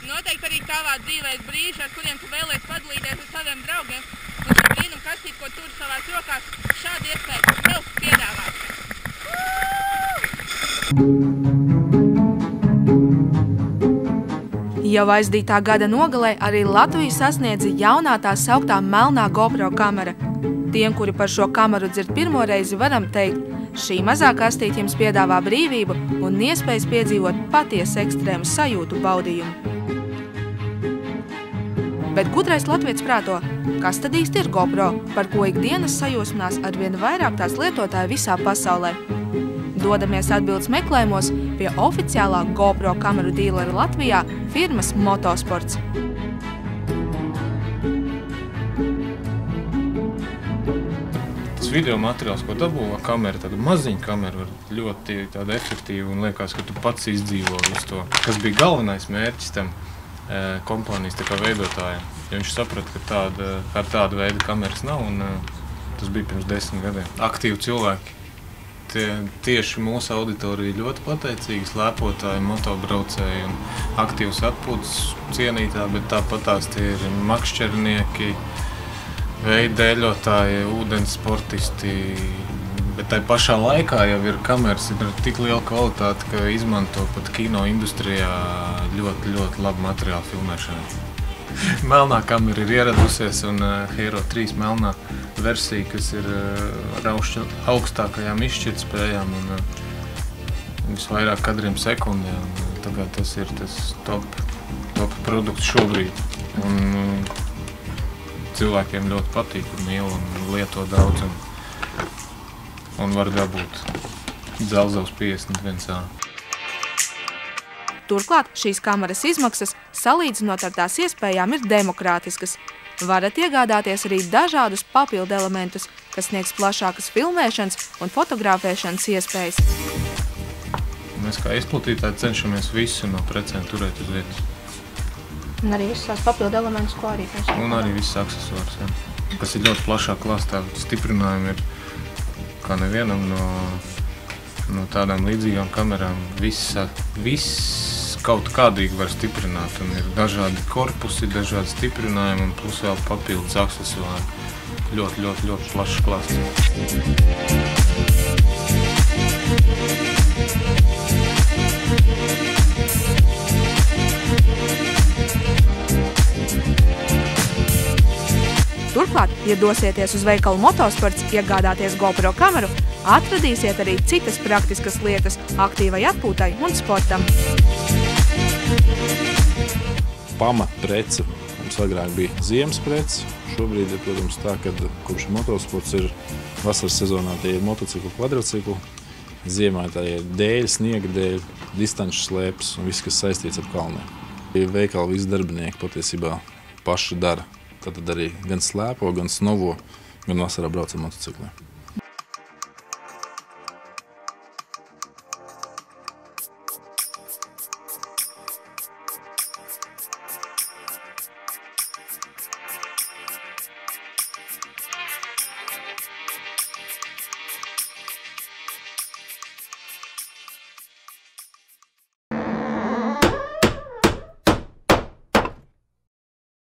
Noteikti arī tavā dzīvēs brīži, ar kuriem tu vēlies padalīties ar saviem draugiem. Un šī brīnuma kastīte, ko turi savās rokās, šādu iespēju tev piedāvā. Jau aizdītā gada nogalē arī Latviju sasniedza jaunā tā sauktā melnā GoPro kamera. Tiem, kuri par šo kameru dzird pirmo reizi, varam teikt, šī mazā kastīte jums piedāvā brīvību un iespējas piedzīvot patiesu ekstrēmu sajūtu baudījumu. Bet gudrais latvietis prāto, kas tad īsti ir GoPro, par ko ikdienas sajūsminās arvien vairāk tās lietotāji visā pasaulē? Dodamies atbildes meklējumos pie oficiālā GoPro kameru dīlera Latvijā firmas Motosports. Tas video materiāls, ko dabūja kamera, tāda maziņa kamera, var ļoti tāda efektīva un liekas, ka tu pats izdzīvo uz to. Kas bija galvenais mērķis tam kompānijas veidotājiem, jo viņš saprata, ka tāda veida kameras nav, un tas bija pirms 10 gadiem. Aktīvi cilvēki. Tieši mūsu auditorija ļoti pateicīgi, slēpotāji, motobraucēji un aktīvs atpūtas cienītāji, bet tāpatās tie ir makšķernieki, veidēļotāji, ūdens sportisti. Bet tai pašā laikā jau ir kameras, ir tik liela kvalitāte, ka izmanto pat kino industrijā ļoti labu materiālu filmēšanai. Melnā kamera ir ieradusies un Hero 3 melnā versija, kas ir ar augstākajām izšķirtspējām un visvairāk kadriem sekundē. Tagad tas ir tas top produkts šobrīd. Un cilvēkiem ļoti patīk un mīl un lieto daudz un var dabūt Dzelzavas 51A. Turklāt šīs kameras izmaksas, salīdzinot ar tās iespējām, ir demokrātiskas. Varat iegādāties arī dažādus papildu elementus, kas sniegs plašākas filmēšanas un fotografēšanas iespējas. Mēs kā izplatītāji cenšamies visu no precēm turēt uz vietas. Un arī visas tās papildu elementus, ko arī pēc. Un arī visas aksesuārs, jā. Kas ir ļoti plašā klāstā. Stiprinājumi ir kā nevienam no tādām līdzīgām kamerām. Viss kaut kādīgi var stiprināt, un ir dažādi korpusi, dažādi stiprinājumi un plus vēl papildus aksesuāri. Ļoti plašs klāsts. Turklāt, ja dosieties uz veikalu Motosports iegādāties GoPro kameru, atradīsiet arī citas praktiskas lietas aktīvai atpūtai un sportam. Pamatprece mums agrāk bija ziemas prece. Šobrīd ir, protams, tā, ka kopš Motosports ir vasaras sezonā, tie ir motocikli, kvadrocikli. Ziemā tā ir dēļ, sniega dēļ, distanču slēpes un viss, kas saistīts ar kalniem. Veikali visi darbinieki patiesībā paši dara. Tad arī gan slēpo, gan snovo, gan vasarā brauc ar motocikliem.